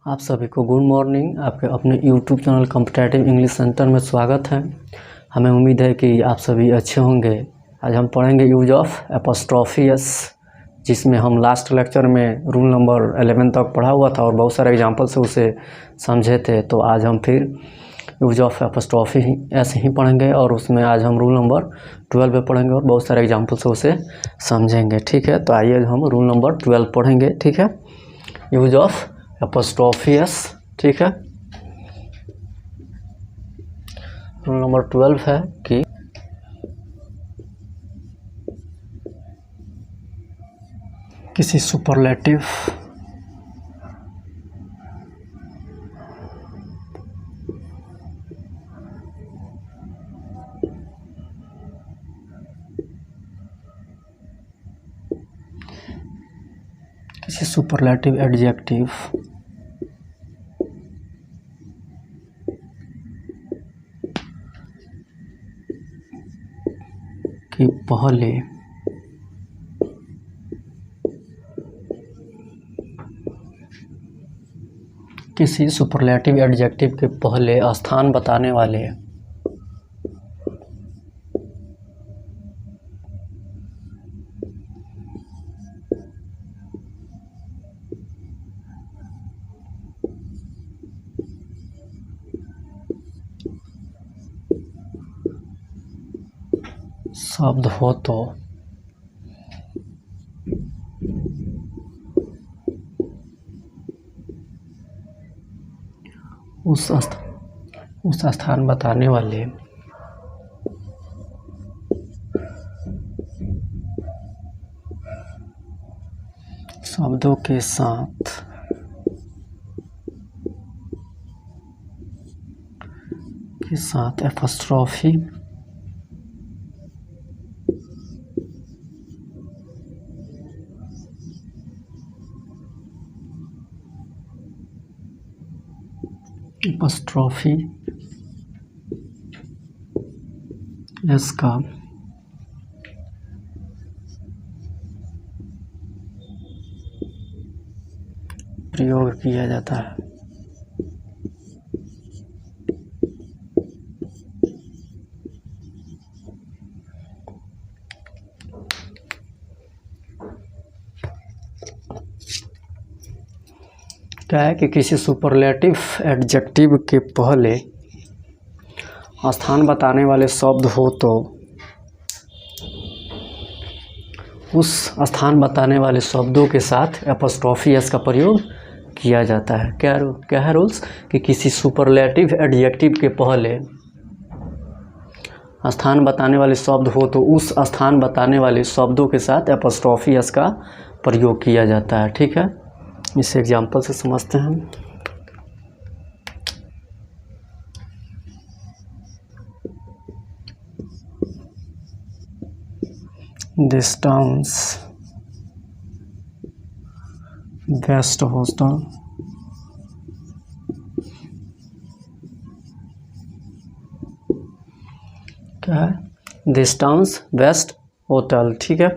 आप सभी को गुड मॉर्निंग। आपके अपने YouTube channel competitive English centre में स्वागत है। हमें उम्मीद है कि आप सभी अच्छे होंगे। आज हम पढ़ेंगे यूज ऑफ एपोस्ट्रोफी एस, जिसमें हम लास्ट लेक्चर में रूल नंबर 11 तक पढ़ा हुआ था और बहुत सारे एग्जाम्पल से उसे समझे थे। तो आज हम फिर यूज ऑफ एपोस्ट्रोफी एस ही पढ़ेंगे और उसमें आज हम रूल नंबर 12 पे पढ़ेंगे और बहुत सारे एग्जाम्पल से उसे समझेंगे। ठीक है, तो आइए हम रूल नंबर 12 पढ़ेंगे। ठीक है, यूज ऑफ एपोस्ट्रोफी एस। ठीक है, रूल नंबर 12 है कि किसी सुपरलेटिव एडजेक्टिव के पहले किसी सुपरलेटिव एडजेक्टिव के पहले स्थान बताने वाले शब्द हो तो उस स्थान बताने वाले शब्दों के साथ एपोस्ट्रोफी इसका प्रयोग किया जाता है। क्या है कि किसी सुपरलेटिव एडजेक्टिव के पहले स्थान बताने वाले शब्द हो तो उस स्थान बताने वाले शब्दों के साथ एपोस्ट्रोफी एस का प्रयोग किया जाता है। क्या है रूल्स कि किसी सुपरलेटिव एडजेक्टिव के पहले स्थान बताने वाले शब्द हो तो उस स्थान बताने वाले शब्दों के साथ एपोस्ट्रोफी एस का प्रयोग किया जाता है। ठीक है, इस एग्जाम्पल से समझते हैं। This town's best hostel क्या है? This town's best hotel। ठीक है,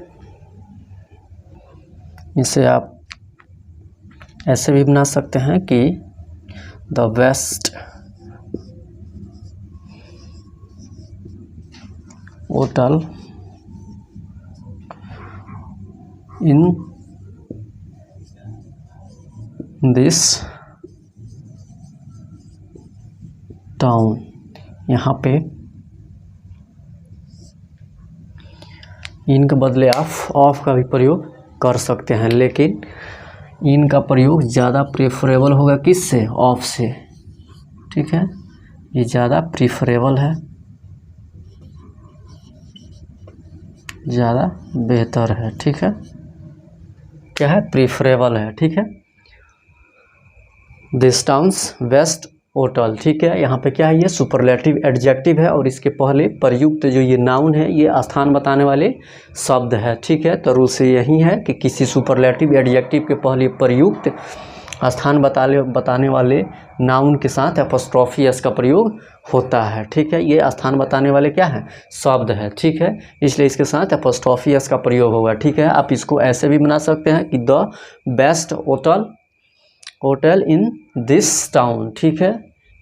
इसे आप ऐसे भी बना सकते हैं कि the best hotel in this town. यहाँ पे इन के बदले आप ऑफ का भी प्रयोग कर सकते हैं, लेकिन इन का प्रयोग ज़्यादा प्रेफरेबल होगा किससे? ऑफ से। ठीक है, ये ज़्यादा प्रेफरेबल है, ज़्यादा बेहतर है। ठीक है, क्या है? प्रेफरेबल है। ठीक है, दिस टाउन्स बेस्ट होटल। ठीक है, यहाँ पे क्या है? ये सुपरलेटिव एडजेक्टिव है और इसके पहले प्रयुक्त जो ये नाउन है ये स्थान बताने वाले शब्द है। ठीक है, तो रूल से यही है कि किसी सुपरलेटिव एडजेक्टिव के पहले प्रयुक्त स्थान बताने वाले नाउन के साथ एपोस्ट्रोफी एस का प्रयोग होता है। ठीक है, ये स्थान बताने वाले क्या है? शब्द है। ठीक है, इसलिए इसके साथ एपोस्ट्रोफी एस का प्रयोग होगा। ठीक है, आप इसको ऐसे भी बना सकते हैं कि the best hotel hotel in this town, ठीक है,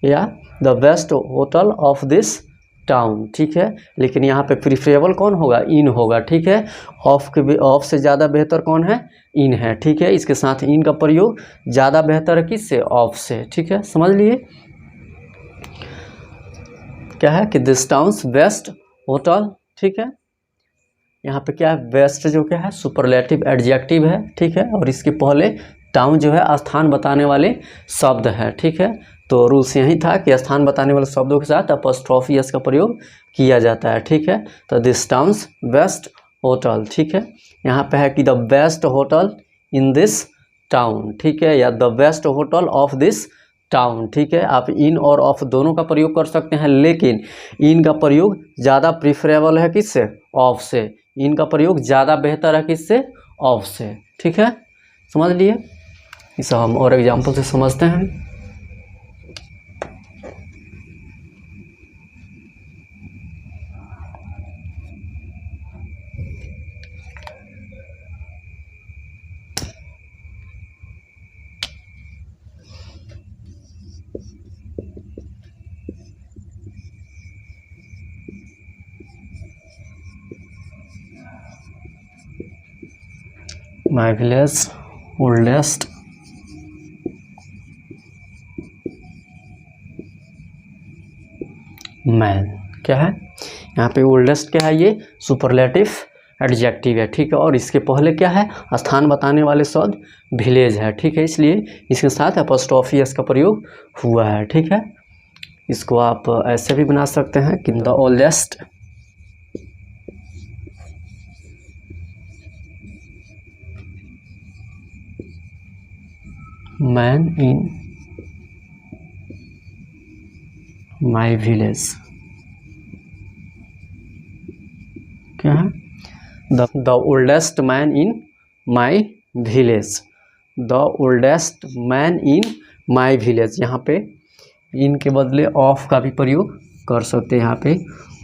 या the best hotel of this town, ठीक है। लेकिन यहाँ पे प्रीफरेबल कौन होगा, इन होगा, ठीक है। ऑफ से ज़्यादा बेहतर कौन है, इन है, ठीक है। इसके साथ इन का प्रयोग ज़्यादा बेहतर है किससे, ऑफ से, ठीक है। समझ लिए क्या है कि दिस टाउन्स बेस्ट होटल, ठीक है। यहाँ पे क्या है, बेस्ट जो क्या है सुपरलेटिव एडजेक्टिव है, ठीक है। और इसके पहले टाउन जो है स्थान बताने वाले शब्द है, ठीक है। तो रूल्स यही था कि स्थान बताने वाले शब्दों के साथ अपॉस्ट्रोफी एस का प्रयोग किया जाता है, ठीक है। तो दिस टाउन्स बेस्ट होटल, ठीक है। यहाँ पे है कि the best hotel in this town, ठीक है, या the best hotel of this town, ठीक है। आप इन और ऑफ दोनों का प्रयोग कर सकते हैं, लेकिन इन का प्रयोग ज़्यादा प्रीफरेबल है किससे, ऑफ से। इनका प्रयोग ज़्यादा बेहतर है किससे, ऑफ से, ठीक है। समझ लिए, इसे हम और एग्जाम्पल से समझते हैं। माई विलेज ओल्डेस्ट मैन, क्या है यहाँ पे ओल्डेस्ट क्या है, ये सुपरलेटिव एडजेक्टिव है, ठीक है। और इसके पहले क्या है, स्थान बताने वाले शब्द विलेज है, ठीक है। इसलिए इसके साथ अपॉस्ट्रोफी एस का प्रयोग हुआ है, ठीक है। इसको आप ऐसे भी बना सकते हैं कि the oldest man in my village, क्या है, the oldest man in my village, the oldest man in my village. यहाँ पे इन के बदले ऑफ का भी प्रयोग कर सकते हैं, यहाँ पे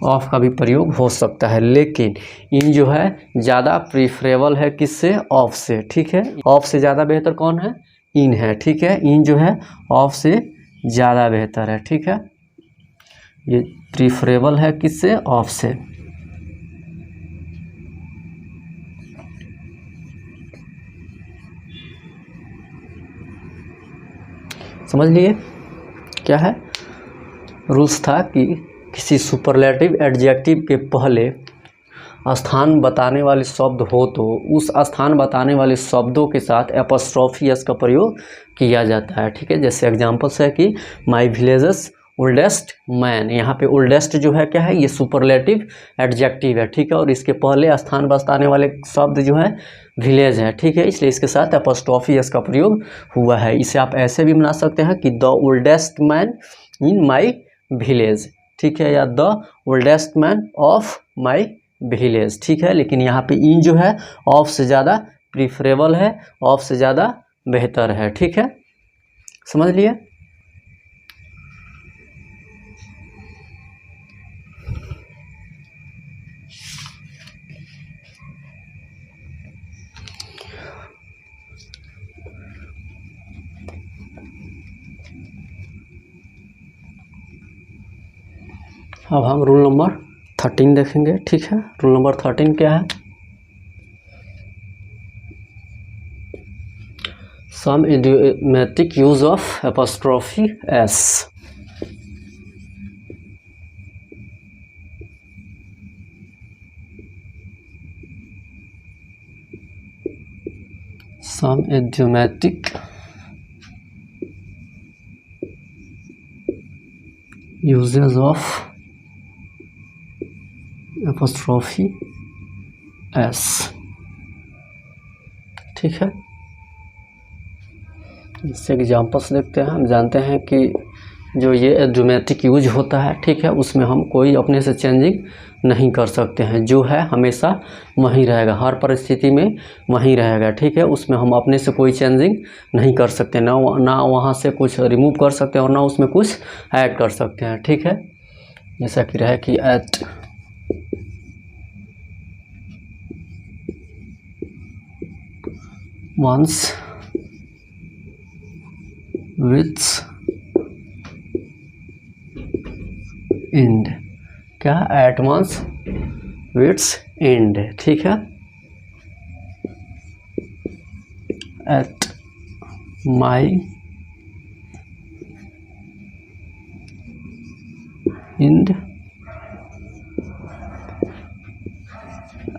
ऑफ का भी प्रयोग हो सकता है, लेकिन इन जो है ज़्यादा प्रीफरेबल है किससे, ऑफ से, ठीक है। ऑफ से ज़्यादा बेहतर कौन है, इन है, ठीक है। इन जो है ऑफ से ज़्यादा बेहतर है, ठीक है। ये प्रीफरेबल है किससे, ऑफ से। समझ लिए क्या है, रूल्स था कि किसी सुपरलेटिव एडजेक्टिव के पहले स्थान बताने वाले शब्द हो तो उस स्थान बताने वाले शब्दों के साथ एपॉस्ट्रोफी एस का प्रयोग किया जाता है, ठीक है। जैसे एग्जांपल्स है कि माई विलेजेस ओल्डेस्ट मैन, यहाँ पे ओल्डेस्ट जो है क्या है, ये सुपरलेटिव एडजेक्टिव है, ठीक है। और इसके पहले स्थान बताने वाले शब्द जो है विलेज है, ठीक है। इसलिए इसके साथ एपॉस्ट्रोफी एस का प्रयोग हुआ है। इसे आप ऐसे भी बना सकते हैं कि the oldest man in my village, ठीक है, या the oldest man of my village, ठीक है। लेकिन यहाँ पे इन जो है ऑफ से ज़्यादा प्रीफरेबल है, ऑफ से ज़्यादा बेहतर है, ठीक है। समझ लिए, अब हम रूल नंबर 13 देखेंगे, ठीक है। रूल नंबर 13 क्या है, some idiomatic use of apostrophe s. Some idiomatic uses of apostrophe s, ठीक है। इससे एग्जाम्पल्स देखते हैं। हम जानते हैं कि जो ये इडियोमेटिक यूज होता है, ठीक है, उसमें हम कोई अपने से चेंजिंग नहीं कर सकते हैं, जो है हमेशा वहीं रहेगा, हर परिस्थिति में वहीं रहेगा, ठीक है। उसमें हम अपने से कोई चेंजिंग नहीं कर सकते, ना वहाँ से कुछ रिमूव कर सकते हैं और ना उसमें कुछ ऐड कर सकते हैं, ठीक है। जैसा कि रहे कि एट once विथ्स एंड, क्या एट वंस विथ्स एंड, ठीक है। At my end,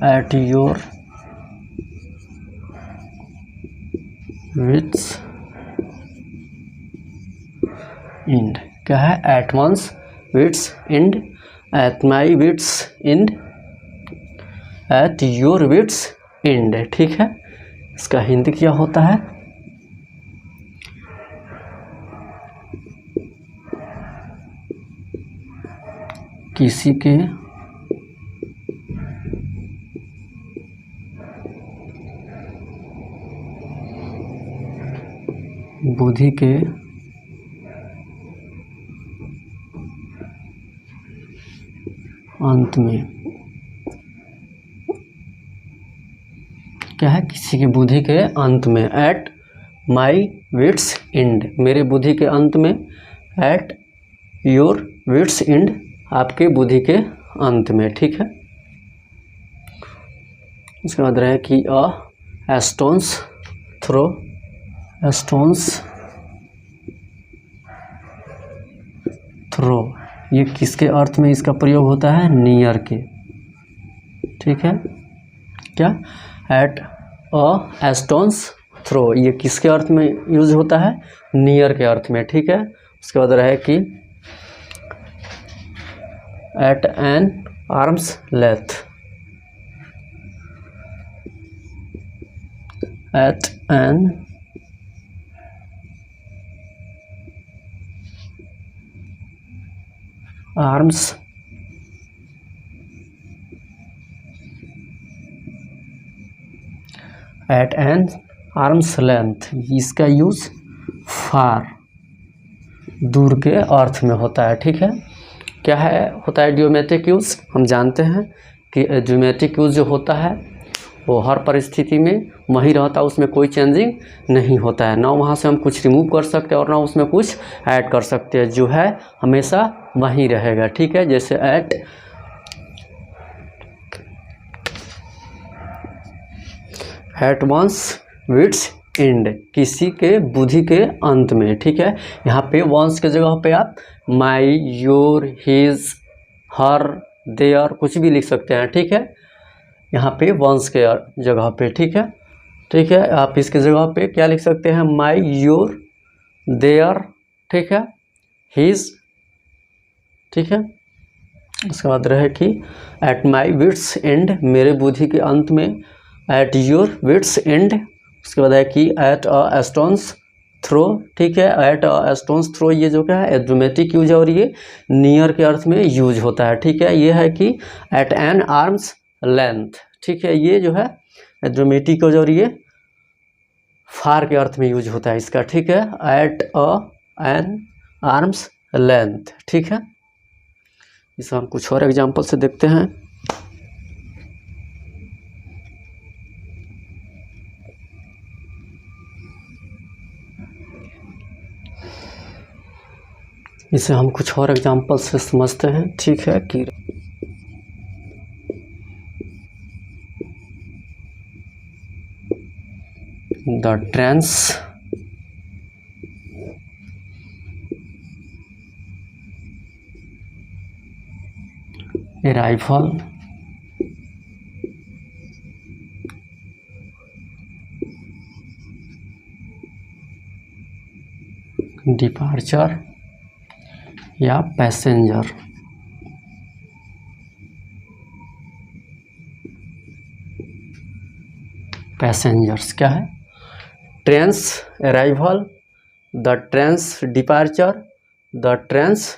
at your wits end, क्या है at one's wits end, at my wits end, at your wits end, ठीक है। इसका हिंदी क्या होता है? किसी के बुद्धि के अंत में, क्या है? किसी की बुद्धि के अंत में, एट माई विट्स एंड, मेरे बुद्धि के अंत में, एट योर विट्स एंड, आपके बुद्धि के अंत में, ठीक है। उसके बाद रहे कि अ स्टोन्स थ्रो, स्टोन्स थ्रो, ये किसके अर्थ में इसका प्रयोग होता है? नियर के, ठीक है। क्या? एट अ स्टोन्स थ्रो, ये किसके अर्थ में यूज होता है? नियर के अर्थ में, ठीक है। उसके बाद रहे कि at an arms length, at an arms at an arms length, इसका यूज फार, दूर के अर्थ में होता है, ठीक है। क्या है होता है ड्यूमेटिक यूज? हम जानते हैं कि ड्यूमेटिक यूज जो होता है वो हर परिस्थिति में वही रहता है, उसमें कोई चेंजिंग नहीं होता है, ना वहाँ से हम कुछ रिमूव कर सकते हैं और ना उसमें कुछ ऐड कर सकते हैं, जो है हमेशा वही रहेगा, ठीक है। जैसे एट वंस विट्स एंड, किसी के बुद्धि के अंत में, ठीक है। यहाँ पे वंस के जगह पे आप माई, योर, हिज, हर, देयर कुछ भी लिख सकते हैं, ठीक है। यहाँ पे वंस के जगह पे, ठीक है, ठीक है। आप इसके जगह पे क्या लिख सकते हैं? माई, योर, देयर, ठीक है, हिज, ठीक है। उसके बाद रहे कि एट माई विट्स एंड, मेरे बुद्धि के अंत में, एट योर विट्स एंड। उसके बाद है कि एट अ स्टोन्स थ्रो, ठीक है। एट अ स्टोन्स थ्रो, ये जो क्या है एड्रोमेटिक यूज है और ये नियर के अर्थ में यूज होता है, ठीक है। ये है कि एट एन आर्म्स लेंथ, ठीक है, ये जो है एड्रोमेटिक यूज और ये फार के अर्थ में यूज होता है इसका, ठीक है। At a an arms length, ठीक है। इसे हम कुछ और एग्जाम्पल से देखते हैं। इसे हम कुछ और एग्जाम्पल से समझते हैं, ठीक है। कि द ट्रेन्स अराइवल डिपार्चर या पैसेंजर, पैसेंजर्स क्या है? Trains arrival, the trains departure, the trains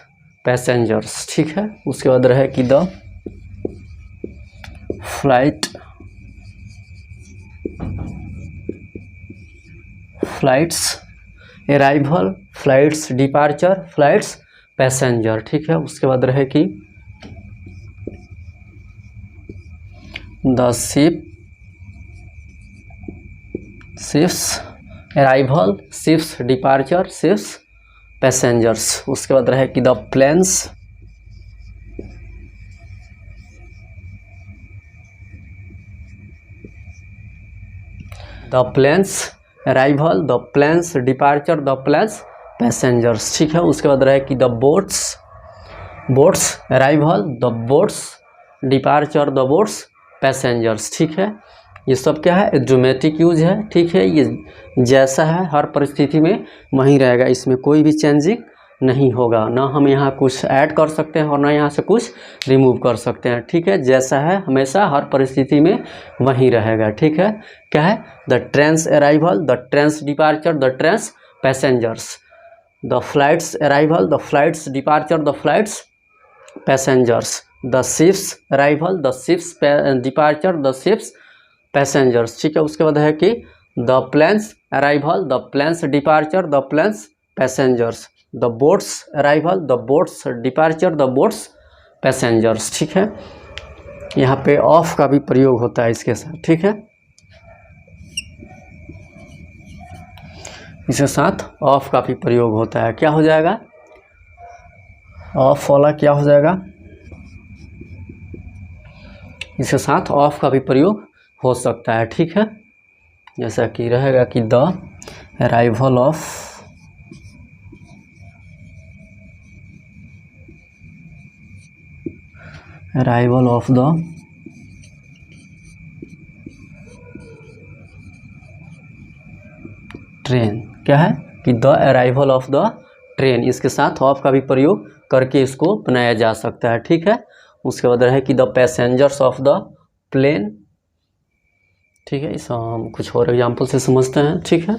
passengers, ठीक है। उसके बाद रहे कि the flight, flights arrival, flights departure, flights passenger, ठीक है। उसके बाद रहे कि the ship, ships arrival, ships, departure, ships, passengers. उसके बाद रहे कि the planes, the planes arrival, the planes departure, the planes passengers. ठीक है। उसके बाद रहे कि the boats, boats arrival, the boats departure, the boats passengers. ठीक है। ये सब क्या है, इडियोमेटिक यूज है। ठीक है। ये जैसा है हर परिस्थिति में वहीं रहेगा, इसमें कोई भी चेंजिंग नहीं होगा। ना हम यहाँ कुछ ऐड कर सकते हैं और ना यहाँ से कुछ रिमूव कर सकते हैं। ठीक है। जैसा है हमेशा हर परिस्थिति में वहीं रहेगा। ठीक है। क्या है, the trains arrival, the trains departure, the trains passengers, the flights arrival, the flights departure, the flights passengers, the ships arrival, the ships departure, the ships passengers. ठीक है। उसके बाद है कि the planes arrival, the planes departure, the planes passengers, the boats arrival, the boats departure, the boats passengers. ठीक है। यहाँ पे ऑफ का भी प्रयोग होता है इसके साथ। ठीक है। इसके साथ ऑफ का भी प्रयोग होता है। क्या हो जाएगा, ऑफ वाला क्या हो जाएगा, इसके साथ ऑफ का भी प्रयोग हो सकता है। ठीक है। जैसा कि रहेगा कि the arrival of, arrival of the train. क्या है कि the arrival of the train, इसके साथ ऑफ का भी प्रयोग करके इसको बनाया जा सकता है। ठीक है। उसके बाद रहे कि the passengers of the plane. ठीक है। इस हम कुछ और एग्जाम्पल से समझते हैं। ठीक है।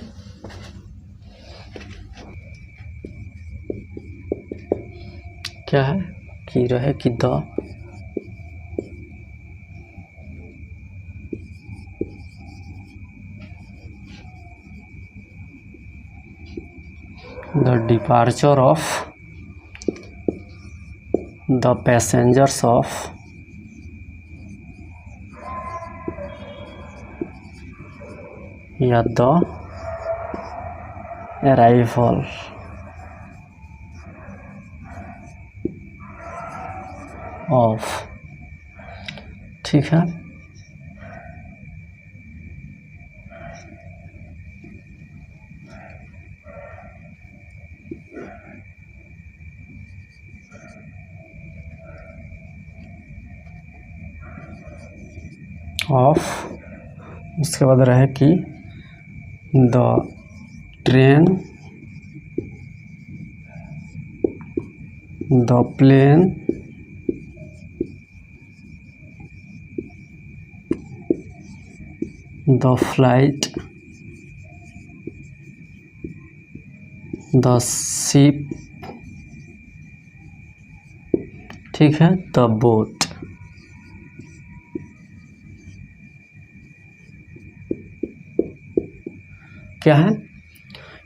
क्या है कि रहे कि the departure of the passengers of या द अराइवल ऑफ। ठीक है। ऑफ। उसके बाद रहे कि the train, the plane, the flight, the ship. ठीक है। The boat. क्या है,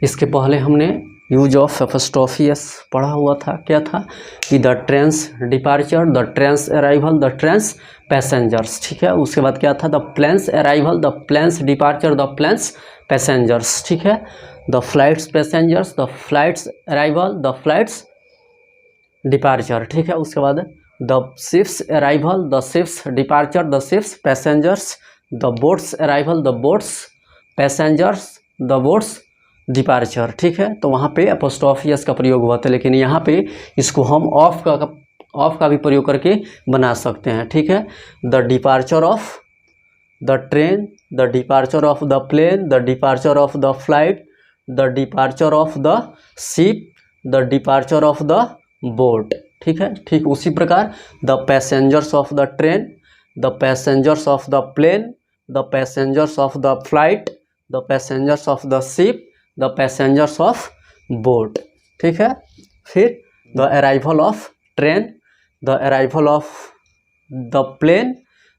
इसके पहले हमने यूज ऑफ एपोस्ट्रोफी एस पढ़ा हुआ था। क्या था कि the trains departure, the trains arrival, the trains passengers. ठीक है। उसके बाद क्या था, the planes arrival, the planes departure, the planes passengers. ठीक है। The flights passengers, the flights arrival, the flights departure. ठीक है। उसके बाद the ships arrival, the ships departure, the ships passengers, the boats arrival, the boats passengers, the boats departure. ठीक है। तो वहाँ पे एपोस्ट्रोफी एस का प्रयोग हुआ था, लेकिन यहाँ पे इसको हम ऑफ का भी प्रयोग करके बना सकते हैं। ठीक है। The departure of the train, the departure of the plane, the departure of the flight, the departure of the ship, the departure of the boat. ठीक है। ठीक उसी प्रकार the passengers of the train, the passengers of the plane, the passengers of the flight, the passengers of the ship, the passengers of boat. ठीक है। फिर the arrival of train, the arrival of the plane,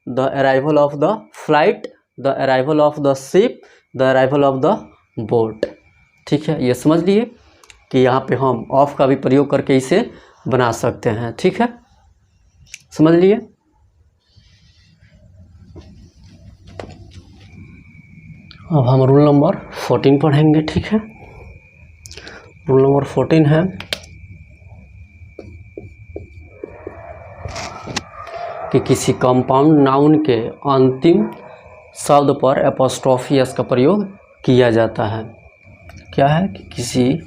the arrival of the flight, the arrival of the ship, the arrival of the boat. ठीक है। ये समझ लिए कि यहाँ पे हम ऑफ का भी प्रयोग करके इसे बना सकते हैं। ठीक है। समझ लिए। अब हम रूल नंबर 14 पढ़ेंगे। ठीक है, रूल नंबर 14 है कि किसी कंपाउंड नाउन के अंतिम शब्द पर एपोस्ट्रोफी एस का प्रयोग किया जाता है। क्या है कि किसी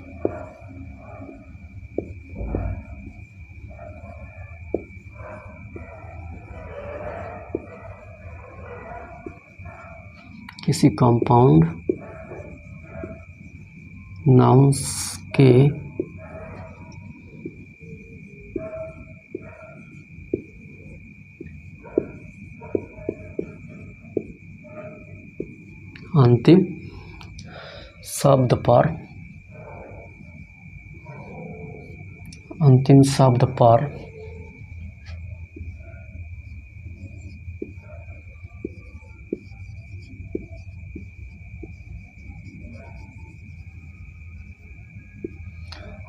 कंपाउंड नाउन्स के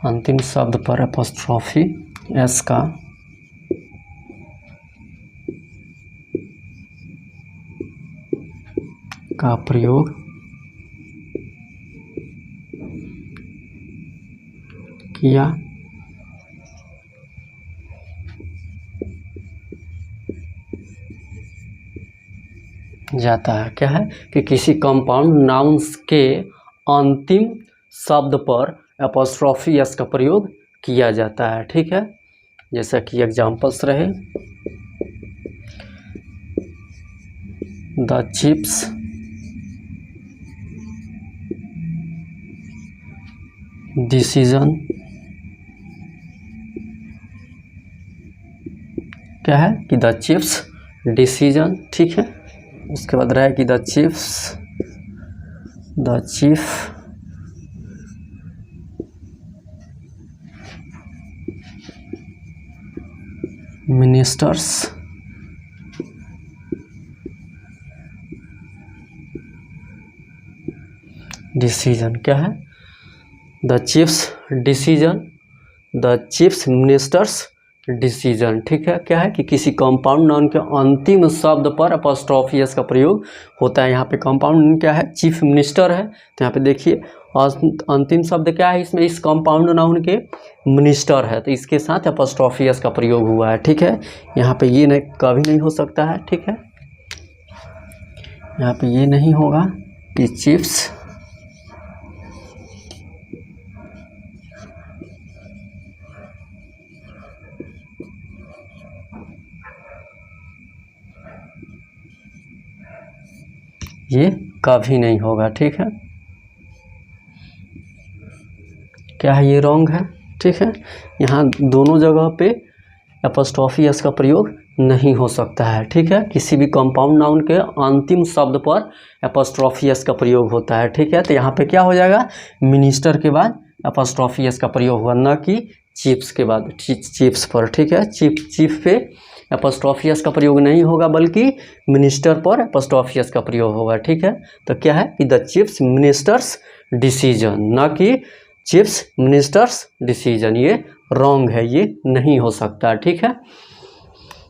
अंतिम शब्द पर एपोस्ट्रोफी एस का प्रयोग किया जाता है। क्या है कि किसी कंपाउंड नाउन्स के अंतिम शब्द पर एपोस्ट्रोफी एस का प्रयोग किया जाता है। ठीक है, जैसा कि एग्जांपल्स रहे, द चिप्स डिसीजन। क्या है कि द चिप्स डिसीजन। ठीक है, उसके बाद रहा है कि द चीफ मिनिस्टर्स डिसीजन। क्या है, द चीफ्स मिनिस्टर्स डिसीजन। ठीक है, क्या है कि किसी कंपाउंड नाउन के अंतिम शब्द पर एपोस्ट्रोफी एस का प्रयोग होता है। यहाँ पे कंपाउंड नाउन क्या है, चीफ मिनिस्टर है, तो यहाँ पे देखिए अंतिम शब्द क्या है इसमें, इस कंपाउंड नाउन के मिनिस्टर है, तो इसके साथ एपोस्ट्रोफी एस का प्रयोग हुआ है। ठीक है, यहाँ पे ये नहीं, कभी नहीं हो सकता है। ठीक है, यहाँ पे ये नहीं होगा कि चीफ्स ये कभी नहीं होगा। ठीक है, क्या है, ये रॉन्ग है। ठीक है, यहाँ दोनों जगह पे एपोस्ट्रोफी एस का प्रयोग नहीं हो सकता है। ठीक है, किसी भी कंपाउंड नाउन के अंतिम शब्द पर एपोस्ट्रोफी एस का प्रयोग होता है। ठीक है, तो यहाँ पे क्या हो जाएगा, मिनिस्टर के बाद एपोस्ट्रोफी एस का प्रयोग हुआ, न कि चीफ्स के बाद चीफ्स पर। ठीक है, चीफ पे एपोस्ट्रोफी एस का प्रयोग नहीं होगा, बल्कि मिनिस्टर पर एपोस्ट्रोफी एस का प्रयोग होगा। ठीक है, तो क्या है कि द चीफ्स मिनिस्टर्स डिसीजन, न कि चीफ्स मिनिस्टर्स डिसीजन। ये रॉन्ग है, ये नहीं हो सकता। ठीक है,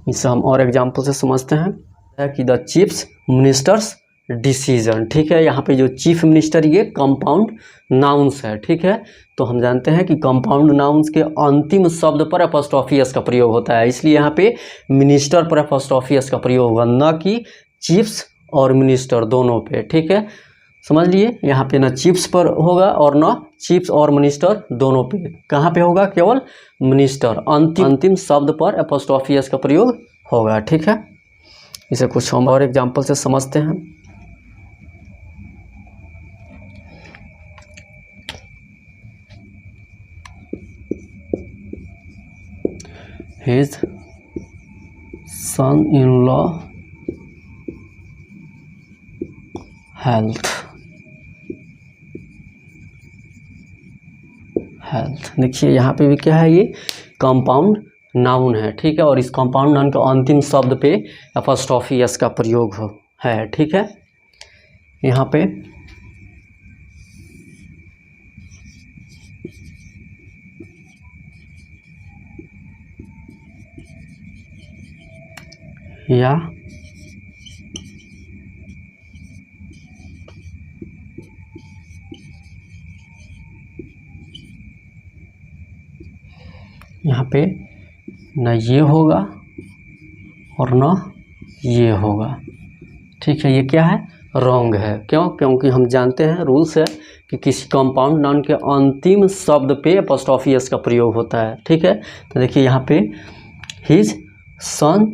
इसे हम और एग्जाम्पल से समझते हैं कि द चीफ्स मिनिस्टर्स डिसीजन। ठीक है, यहाँ पे जो चीफ मिनिस्टर ये कंपाउंड नाउन्स है। ठीक है, तो हम जानते हैं कि कंपाउंड नाउन्स के अंतिम शब्द पर एपोस्ट्रोफी एस का प्रयोग होता है, इसलिए यहाँ पे मिनिस्टर पर एपोस्ट्रोफी एस का प्रयोग होगा, न कि चीफ्स और मिनिस्टर दोनों पे। ठीक है, समझ लिए, यहाँ पे ना चीफ्स पर होगा और ना चीफ्स और मिनिस्टर दोनों पे। कहाँ पे होगा, केवल मिनिस्टर अंतिम शब्द पर एपोस्ट्रोफी एस का प्रयोग होगा। ठीक है, इसे कुछ हम और एग्जांपल से समझते हैं। His son in law health. देखिए यहाँ पे भी क्या है, ये कंपाउंड नाउन है। ठीक है, और इस कंपाउंड नाउन के अंतिम शब्द पे एपोस्ट्रोफी एस का प्रयोग है। ठीक है, यहाँ पे या यहाँ पे ना ये होगा और ना ये होगा, ठीक है। ये क्या है, रॉन्ग है। क्यों? क्योंकि हम जानते हैं, रूल्स है कि किसी कंपाउंड नाउन के अंतिम शब्द पे एपोस्ट्रोफी एस का प्रयोग होता है, ठीक है। तो देखिए यहाँ पे हिज सन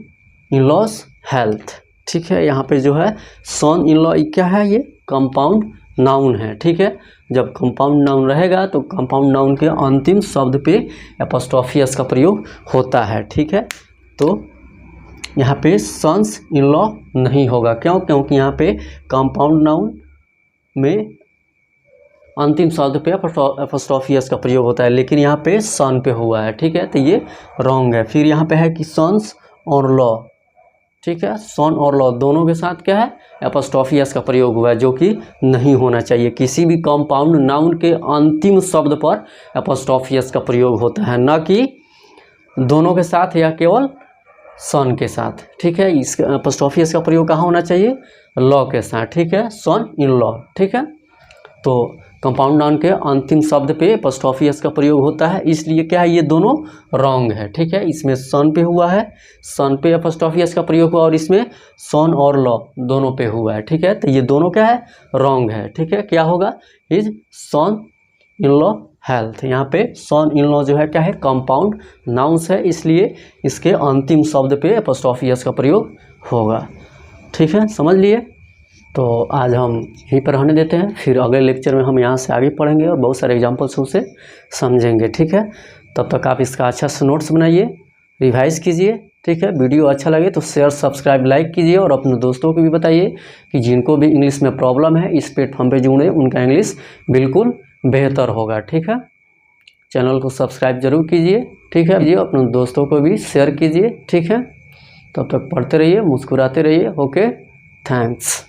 इन लॉस हेल्थ, ठीक है। यहाँ पे जो है सन इन लॉ क्या है, ये कंपाउंड नाउन है, ठीक है। जब कंपाउंड नाउन रहेगा तो कंपाउंड नाउन के अंतिम शब्द पे एपोस्ट्रोफी एस का प्रयोग होता है, ठीक है। तो यहाँ पे सन्स इन लॉ नहीं होगा। क्यों? क्योंकि यहाँ पे कंपाउंड नाउन में अंतिम शब्द पे एपोस्ट्रोफी एस का प्रयोग होता है, लेकिन यहाँ पे सन पे हुआ है, ठीक है। तो ये रॉन्ग है। फिर यहाँ पे है कि सन्स और लॉ, ठीक है। सन और लॉ दोनों के साथ क्या है, एपोस्ट्रोफी एस का प्रयोग हुआ है, जो कि नहीं होना चाहिए। किसी भी कंपाउंड नाउन के अंतिम शब्द पर एपोस्ट्रोफी एस का प्रयोग होता है, न कि दोनों के साथ या केवल सन के साथ, ठीक है। इस एपोस्ट्रोफी एस का प्रयोग कहाँ होना चाहिए, लॉ के साथ, ठीक है। सन इन लॉ, ठीक है। तो कंपाउंड नाउन के अंतिम शब्द पे एपोस्ट्रोफी एस का प्रयोग होता है, इसलिए क्या है, ये दोनों रॉन्ग है, ठीक है। इसमें सन पे हुआ है, सन पे एपोस्ट्रोफी एस का प्रयोग हुआ, और इसमें सन और लॉ दोनों पे हुआ है, ठीक है। तो ये दोनों क्या है, रॉन्ग है, ठीक है। क्या होगा, is son in law health. यहाँ पे सन इन लॉ जो है क्या है, कंपाउंड नाउन्स है, इसलिए इसके अंतिम शब्द पे एपोस्ट्रोफी एस का प्रयोग होगा, ठीक है। समझ लिए। तो आज हम यहीं पर रहने देते हैं, फिर अगले लेक्चर में हम यहाँ से आगे पढ़ेंगे और बहुत सारे एग्जाम्पल्स उसे समझेंगे, ठीक है। तब तक आप इसका अच्छा से नोट्स बनाइए, रिवाइज कीजिए, ठीक है। वीडियो अच्छा लगे तो शेयर, सब्सक्राइब, लाइक कीजिए, और अपने दोस्तों को भी बताइए कि जिनको भी इंग्लिश में प्रॉब्लम है, इस प्लेटफॉर्म पे जुड़े, उनका इंग्लिश बिल्कुल बेहतर होगा, ठीक है। चैनल को सब्सक्राइब जरूर कीजिए, ठीक है। अपने दोस्तों को भी शेयर कीजिए, ठीक है। तब तक पढ़ते रहिए, मुस्कुराते रहिए। Okay, thanks.